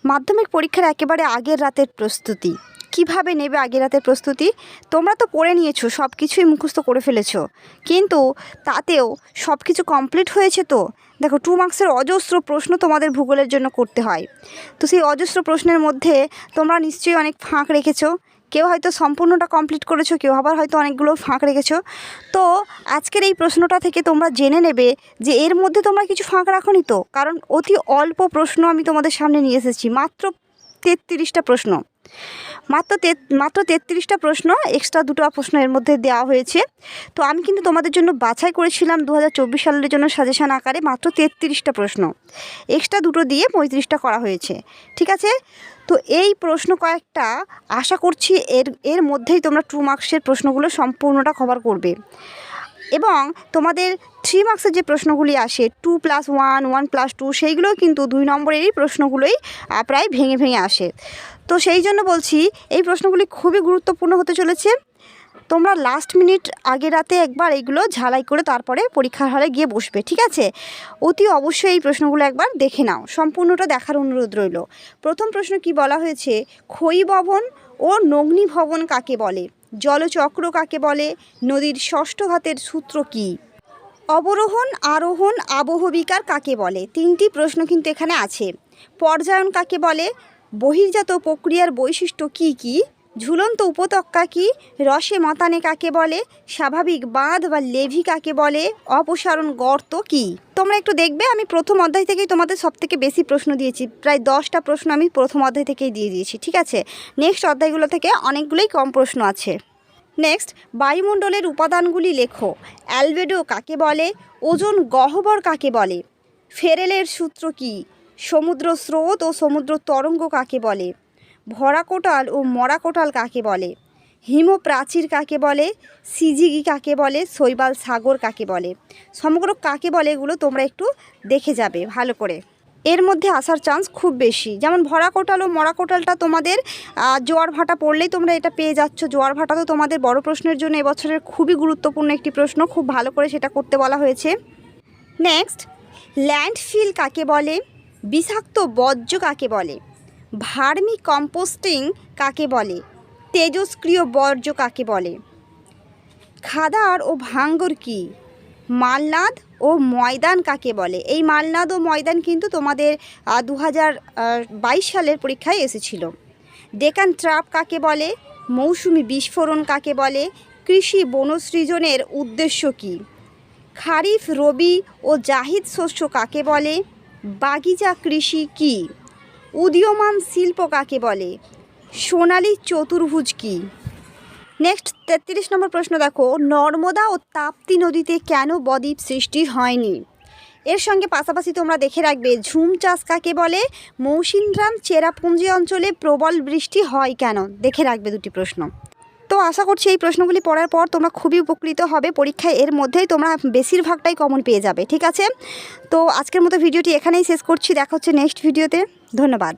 মাধ্যমিক পরীক্ষার একেবারে আগের রাতের প্রস্তুতি কিভাবে নেবে। আগের রাতের প্রস্তুতি তোমরা তো পড়ে নিয়েছো, সব কিছুই মুখস্থ করে ফেলেছো, কিন্তু তাতেও সব কিছু কমপ্লিট হয়েছে তো? দেখো 2 মার্কসের অজস্র প্রশ্ন তোমাদের ভূগোলের জন্য করতে হয়। তো সেই অজস্র প্রশ্নের মধ্যে তোমরা নিশ্চয়ই অনেক ফাঁক রেখেছো। কেউ হয়তো সম্পূর্ণটা কমপ্লিট করেছো, কেউ আবার হয়তো অনেকগুলো ফাঁক রেখেছো। তো আজকের এই প্রশ্নটা থেকে তোমরা জেনে নেবে যে এর মধ্যে তোমরা কিছু ফাঁক রাখোনি তো, কারণ অতি অল্প প্রশ্ন আমি তোমাদের সামনে নিয়ে এসেছি। মাত্র 33টা প্রশ্ন, মাত্র 33টা প্রশ্ন, এক্সট্রা 2টা প্রশ্ন এর মধ্যে দেওয়া হয়েছে। তো আমি কিন্তু তোমাদের জন্য বাছাই করেছিলাম 2024 সালের জন্য সাজেশান আকারে মাত্র 33টা প্রশ্ন, এক্সট্রা 2টো দিয়ে 35টা করা হয়েছে। ঠিক আছে, তো এই প্রশ্ন কয়েকটা আশা করছি এর মধ্যেই তোমরা 2 মার্কসের প্রশ্নগুলো সম্পূর্ণটা কভার করবে। এবং তোমাদের 3 মার্কসের যে প্রশ্নগুলি আসে 2+1, 1+2, সেইগুলোও কিন্তু 2 নম্বরেরই প্রশ্নগুলোই প্রায় ভেঙে ভেঙে আসে। তো সেই জন্য বলছি এই প্রশ্নগুলি খুবই গুরুত্বপূর্ণ হতে চলেছে। তোমরা লাস্ট মিনিট আগে রাতে একবার এইগুলো ঝালাই করে তারপরে পরীক্ষার হলে গিয়ে বসবে। ঠিক আছে, অতি অবশ্যই এই প্রশ্নগুলো একবার দেখে নাও, সম্পূর্ণটা দেখার অনুরোধ রইল। প্রথম প্রশ্ন কি বলা হয়েছে, ক্ষয়ীভবন ও নগ্নীভবন কাকে বলে? জলচক্র কাকে বলে? নদীর ষষ্ঠ ঘাতের সূত্র কী? অবরোহণ, আরোহণ, আবহবিকার কাকে বলে? 3টি প্রশ্ন কিন্তু এখানে আছে। পর্যায়ন কাকে বলে? বহির্জাত প্রক্রিয়ার বৈশিষ্ট্য কী কী? ঝুলন্ত উপত্যকা কী? রসে মতানে কাকে বলে? স্বাভাবিক বাঁধ বা লেভি কাকে বলে? অপসারণ গর্ত কী? তোমরা একটু দেখবে, আমি প্রথম অধ্যায় থেকেই তোমাদের সবথেকে বেশি প্রশ্ন দিয়েছি, প্রায় 10টা প্রশ্ন আমি প্রথম অধ্যায় থেকেই দিয়ে দিয়েছি। ঠিক আছে, নেক্সট অধ্যায়গুলো থেকে অনেকগুলোই কম প্রশ্ন আছে। নেক্সট, বায়ুমণ্ডলের উপাদানগুলি লেখো। অ্যালবেডো কাকে বলে? ওজোন গহ্বর কাকে বলে? ফেরেলের সূত্র কী? সমুদ্র স্রোত ও সমুদ্র তরঙ্গ কাকে বলে? ভরা কোটাল ও মরা কোটাল কাকে বলে? হিমপ্রাচীর কাকে বলে? সিজিগি কাকে বলে? শৈবাল সাগর কাকে বলে? সমগ্র কাকে বলে এগুলো তোমরা একটু দেখে যাবে ভালো করে, এর মধ্যে আসার চান্স খুব বেশি। যেমন ভরা কোটাল ও মরা কোটালটা তোমাদের জোয়ার ভাটা পড়লেই তোমরা এটা পেয়ে যাচ্ছ। জোয়ার ভাটা তো তোমাদের বড় প্রশ্নের জন্য এবছরের খুবই গুরুত্বপূর্ণ একটি প্রশ্ন, খুব ভালো করে সেটা করতে বলা হয়েছে। নেক্সট, ল্যান্ডফিল কাকে বলে? বিষাক্ত বর্জ্য কাকে বলে? ভার্মি কম্পোস্টিং কাকে বলে? তেজস্ক্রিয় বর্জ্য কাকে বলে? খাদার ও ভাঙ্গর কী? মালনাদ ও ময়দান কাকে বলে? এই মালনাদ ও ময়দান কিন্তু তোমাদের 2022 সালের পরীক্ষায় এসেছিল। ডেকান ট্রাপ কাকে বলে? মৌসুমি বিস্ফোরণ কাকে বলে? কৃষি বনসৃজনের উদ্দেশ্য কী? খারিফ, রবি ও জাহিদ শস্য কাকে বলে? বাগিচা কৃষি কী? উদীয়মান শিল্প কাকে বলে? সোনালী চতুর্ভুজ কী? নেক্সট 33 নম্বর প্রশ্ন দেখো, নর্মদা ও তাপ্তি নদীতে কেন বদ্বীপ সৃষ্টি হয়নি? এর সঙ্গে পাশাপাশি তোমরা দেখে রাখবে ঝুম চাষ কাকে বলে? মৌসিনরাম চেরাপুঞ্জি অঞ্চলে প্রবল বৃষ্টি হয় কেন? দেখে রাখবে 2টি প্রশ্ন। তো আশা করছি এই প্রশ্নগুলি পড়ার পর তোমরা খুবই উপকৃত হবে। পরীক্ষায় এর মধ্যেই তোমরা বেশিরভাগটাই কমন পেয়ে যাবে। ঠিক আছে, তো আজকের মতো ভিডিওটি এখানেই শেষ করছি, দেখা হচ্ছে নেক্সট ভিডিওতে। ধন্যবাদ।